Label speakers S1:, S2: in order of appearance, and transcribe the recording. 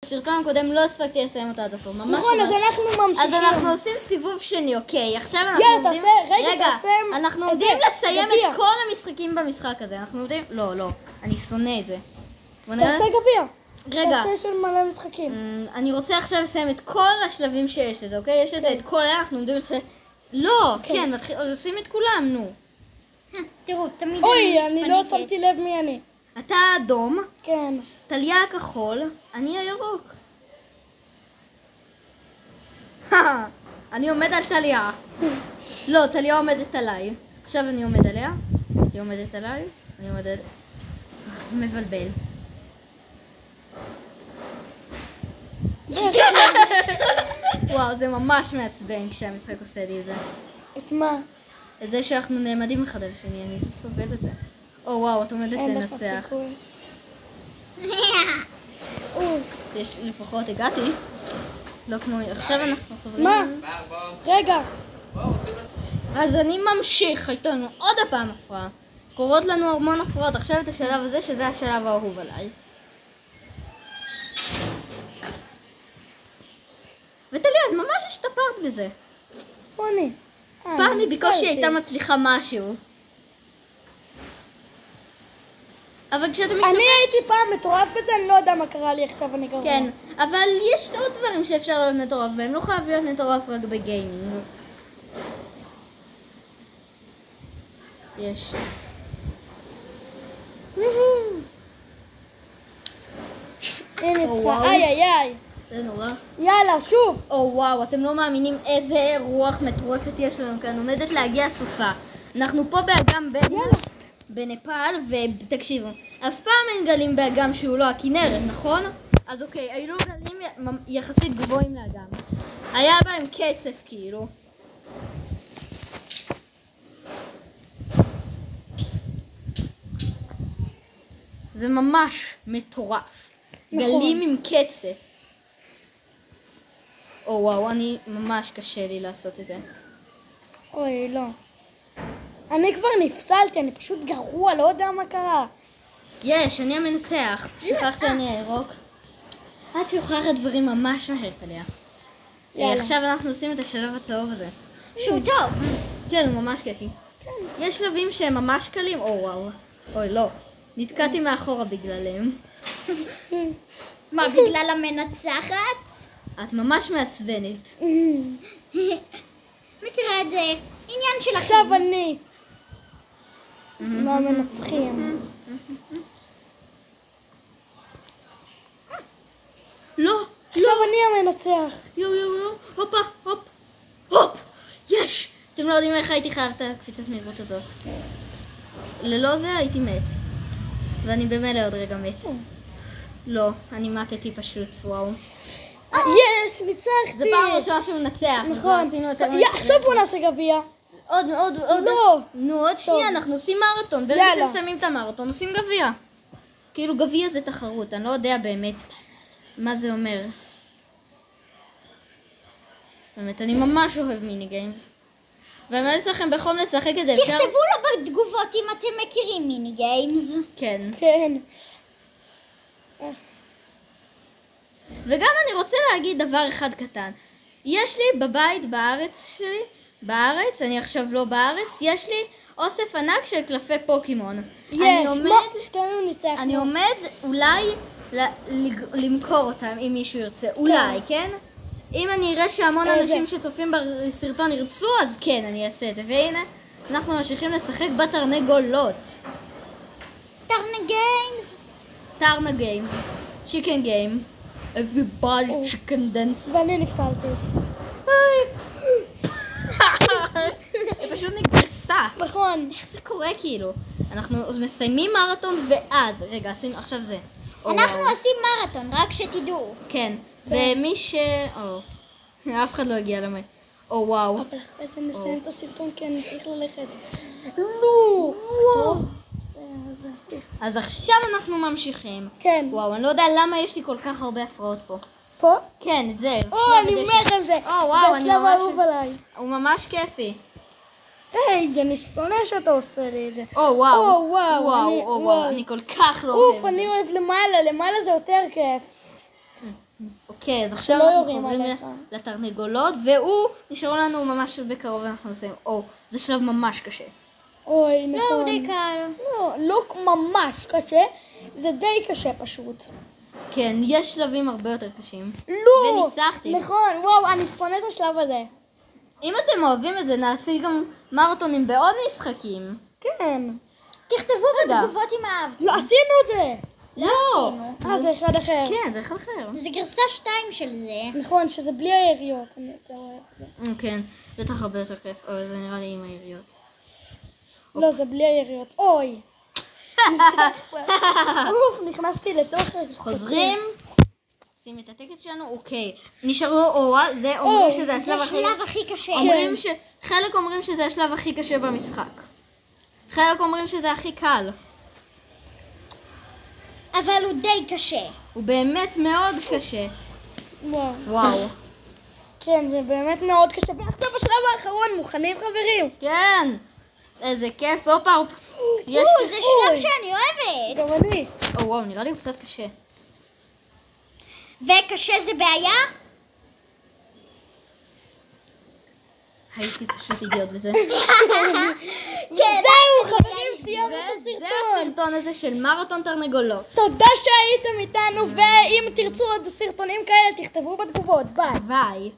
S1: בסרטון הקודם לא הספקתי לסיים אותה עד הסוף.
S2: נכון, אז אנחנו ממשיכים.
S1: אז אנחנו עושים סיבוב שני, אוקיי. עכשיו אנחנו עומדים...
S2: רגע,
S1: אנחנו עומדים לסיים את כל המשחקים במשחק הזה. אנחנו עומדים... לא, אני שונא את זה.
S2: תעשה גביע.
S1: רגע.
S2: תעשה של מלא משחקים.
S1: אני רוצה עכשיו לסיים את כל השלבים שיש לזה, אוקיי? יש לזה את כל אלה, אנחנו עומדים לסיים... לא, כן, עושים את כולם, נו.
S3: תראו, תמיד
S2: אוי, אני לא שמתי לב מי אני.
S1: אתה האדום.
S2: כן.
S1: טליה הכחול, אני הירוק. אני עומד על טליה. לא, טליה עומדת עליי. עכשיו אני עומד עליה. היא עומדת עליי. אני עומדת... מבלבל. וואו, זה ממש מעצבן כשהמשחק עושה לי את זה.
S2: את מה?
S1: את זה שאנחנו נעמדים אחד על השני, אני סובל את זה. או וואו, את עומדת לנצח.
S2: אין לך סיכוי.
S1: יש, לפחות הגעתי. לא כמו... עכשיו אנחנו חוזרים...
S2: מה? רגע.
S1: אז אני ממשיך איתנו עוד הפעם הפרעה. קורות לנו המון הפרעות. עכשיו את השלב הזה, שזה השלב האהוב עליי. וטליה, את ממש השתפרת בזה.
S2: איפה אני?
S1: פעם אני בקושי הייתה מצליחה משהו. אבל כשאתה משתפר...
S2: אני הייתי פעם מטורף בזה, אני לא יודע מה קרה לי עכשיו, אני גרוע.
S1: כן, אבל יש עוד דברים שאפשר להיות מטורף בהם, לא חייב להיות מטורף רק בגיימינג. יש.
S2: הנה צריכה, איי.
S1: זה נורא.
S2: יאללה, שוב.
S1: או וואו, אתם לא מאמינים איזה רוח מטורפת יש לנו כאן, עומדת להגיע הסופה. אנחנו פה באגם בנפאל, ותקשיבו, אף פעם אין גלים באגם שהוא לא הכנרת, נכון? אז אוקיי, היו גלים יחסית גבוהים לאגם. היה בהם קצף כאילו. זה ממש מטורף. גלים עם קצף. או וואו, אני ממש קשה לי לעשות את זה.
S2: אוי, לא. אני כבר נפסלתי, אני פשוט גרוע, לא יודע מה קרה.
S1: יש, אני המנצח. שכחת שאני הירוק. את שוכחת דברים ממש מהר, טליה. עכשיו אנחנו עושים את השלב הצהוב הזה.
S3: שהוא טוב.
S1: כן, הוא ממש כיפי. יש שלבים שהם ממש קלים. או וואו. אוי, לא. נתקעתי מאחורה בגללם.
S3: מה, בגלל המנצחת?
S1: את ממש מעצבנת.
S3: מכירה את זה? עניין שלכם.
S2: עכשיו אני. מהמנצחים.
S1: לא,
S2: עכשיו אני המנצח.
S1: יו, הופה, הופ, יש! אתם לא יודעים איך הייתי חייב את הקפיצת מהירות הזאת. ללא זה הייתי מת. ואני במילא עוד רגע מת. לא, אני מתתי פשוט, וואו.
S2: יש, ניצחתי.
S1: זה פעם ראשונה שהוא מנצח.
S2: נכון. עכשיו בוא נעשה גביע.
S1: עוד.
S2: לא.
S1: נו, עוד שנייה, אנחנו עושים מרתון. ברגע שמסיימים את המרתון, עושים גביע. כאילו גביע זה תחרות, אני לא יודע באמת מה זה אומר. באמת, אני ממש אוהב מיני גיימס. ואני ממליץ לכם בחום לשחק את זה.
S3: תכתבו לו בתגובות אם אתם מכירים מיני גיימס.
S1: כן. וגם אני רוצה להגיד דבר אחד קטן. יש לי בבית בארץ, אני עכשיו לא בארץ, יש לי אוסף ענק של קלפי פוקימון. אני עומד אולי למכור אותם אם מישהו ירצה, אולי, כן? אם אני אראה שהמון אנשים שצופים בסרטון ירצו, אז כן, אני אעשה את זה. והנה, אנחנו ממשיכים לשחק בתרנגולות. טרנה גיימס. צ'יקן גיים. Everybody chicken dance.
S2: ואני נפסלתי.
S1: היא פשוט נגרסה.
S2: נכון.
S1: איך זה קורה כאילו? אנחנו מסיימים מרתון ואז, רגע, עשינו, עכשיו זה.
S3: אנחנו עושים מרתון, רק שתדעו.
S1: כן. ומי אף אחד לא הגיע למה. או וואו.
S2: אבל אחרי זה נסיים את הסרטון כי אני צריך ללכת. לא. טוב.
S1: אז עכשיו אנחנו ממשיכים.
S2: כן.
S1: וואו, אני לא יודע למה יש לי כל כך הרבה הפרעות פה.
S2: פה?
S1: כן, את זה.
S2: אני מת על זה.
S1: וואו,
S2: זה השלב האהוב עליי.
S1: הוא ממש כיפי.
S2: היי, אני שונא שאתה עושה לי את זה.
S1: וואו, אני כל כך לא אוהב.
S2: אני אוהב למעלה זה יותר כיף.
S1: אוקיי, אז עכשיו
S2: לא
S1: אנחנו
S2: יורים
S1: חוזרים
S2: עליך.
S1: לתרנגולות, והוא נשארו לנו ממש בקרוב ואנחנו מסיים. זה שלב ממש קשה.
S2: אוי,
S3: לא,
S2: נכון.
S3: הוא די קל.
S2: לא ממש קשה, זה די קשה פשוט.
S1: כן, יש שלבים הרבה יותר קשים.
S2: לא!
S1: וניצחתי.
S2: נכון, וואו, אני שונא את השלב הזה.
S1: אם אתם אוהבים את זה, נעשה גם מרתונים בעוד משחקים.
S2: כן.
S3: תכתבו
S1: רגע.
S3: בתגובות אם אהבתם.
S2: לא, עשינו את זה.
S1: לא!
S2: זה אחד אחר.
S1: כן, זה אחד אחר.
S3: זה גרסה 2 של זה.
S2: נכון, שזה בלי היריות. אני יותר אוהב את זה.
S1: כן, בטח הרבה יותר כיף. זה נראה לי עם העיריות.
S2: לא, זה בלי היריות. אוי. אוף, נכנסתי לתוך...
S1: חוזרים. שים את הטקסט שלנו, אוקיי. נשארו זה אומרים שזה
S3: זה
S1: השלב הכי...
S3: השלב הכי קשה.
S1: חלק אומרים שזה השלב הכי קשה במשחק. חלק אומרים שזה הכי קל.
S3: אבל הוא די קשה.
S1: הוא באמת מאוד קשה.
S2: וואו.
S1: וואו.
S2: כן, זה באמת מאוד קשה. ועכשיו בשלב האחרון, מוכנים חברים?
S1: כן. איזה כיף. הופה. יש...
S3: זה שלב שאני אוהבת.
S2: גם אני.
S1: וואו, נראה לי הוא קצת קשה.
S3: וקשה זה בעיה?
S1: הייתי פשוט אידיוט בזה.
S2: זהו, חברים, סיימנו את
S1: וזה
S2: הסרטון.
S1: הסרטון הזה של מרתון תרנגולות.
S2: תודה שהייתם איתנו, ואם תרצו עוד סרטונים כאלה, תכתבו בתגובות. ביי.
S1: ביי.